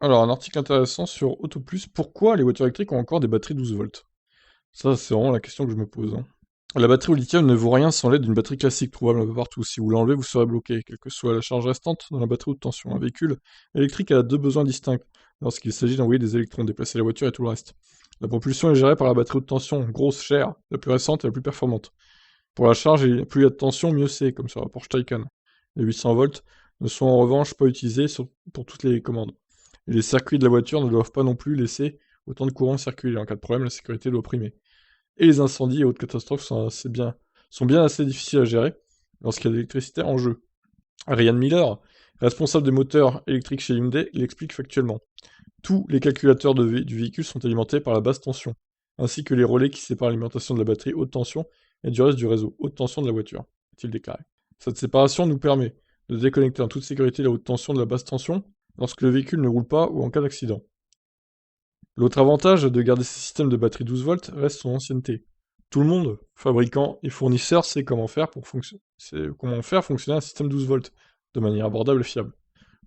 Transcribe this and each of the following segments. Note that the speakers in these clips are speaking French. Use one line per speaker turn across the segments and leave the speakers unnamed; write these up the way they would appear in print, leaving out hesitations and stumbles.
Alors, un article intéressant sur Autoplus, pourquoi les voitures électriques ont encore des batteries 12 volts? Ça, c'est vraiment la question que je me pose, hein. La batterie au lithium ne vaut rien sans l'aide d'une batterie classique trouvable un peu partout. Si vous l'enlevez, vous serez bloqué, quelle que soit la charge restante dans la batterie haute tension. Un véhicule électrique a deux besoins distincts lorsqu'il s'agit d'envoyer des électrons, déplacer la voiture et tout le reste. La propulsion est gérée par la batterie haute tension, grosse, chère, la plus récente et la plus performante. Pour la charge, plus il y a de tension, mieux c'est, comme sur la Porsche Taycan. Les 800 volts ne sont en revanche pas utilisés pour toutes les commandes. Et les circuits de la voiture ne doivent pas non plus laisser autant de courant circuler. En cas de problème, la sécurité doit primer. Et les incendies et autres catastrophes sont bien assez difficiles à gérer lorsqu'il y a de l'électricité en jeu. Ryan Miller, responsable des moteurs électriques chez Hyundai, l'explique factuellement. Tous les calculateurs du véhicule sont alimentés par la basse tension, ainsi que les relais qui séparent l'alimentation de la batterie haute tension et du reste du réseau haute tension de la voiture, a-t-il déclaré. Cette séparation nous permet de déconnecter en toute sécurité la haute tension de la basse tension lorsque le véhicule ne roule pas ou en cas d'accident. L'autre avantage de garder ces systèmes de batterie 12 volts reste son ancienneté. Tout le monde, fabricant et fournisseur, sait comment faire fonctionner un système 12 volts de manière abordable et fiable.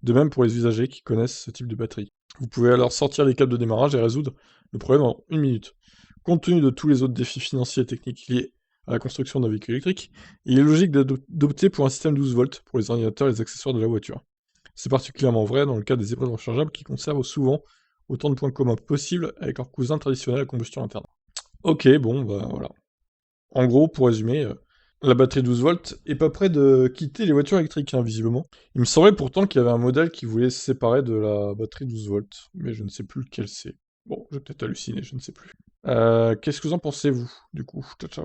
De même pour les usagers qui connaissent ce type de batterie. Vous pouvez alors sortir les câbles de démarrage et résoudre le problème en une minute. Compte tenu de tous les autres défis financiers et techniques liés à la construction d'un véhicule électrique, il est logique d'opter pour un système 12 volts pour les ordinateurs et les accessoires de la voiture. C'est particulièrement vrai dans le cas des épreuves rechargeables qui conservent souvent autant de points communs possibles avec leurs cousins traditionnels à combustion interne. Ok, bon, bah voilà. En gros, pour résumer, la batterie 12 volts est pas près de quitter les voitures électriques, hein, visiblement. Il me semblait pourtant qu'il y avait un modèle qui voulait se séparer de la batterie 12 volts, mais je ne sais plus lequel c'est. Bon, j'ai peut-être halluciné, je ne sais plus. Qu'est-ce que vous en pensez, vous, du coup? Ciao, ciao.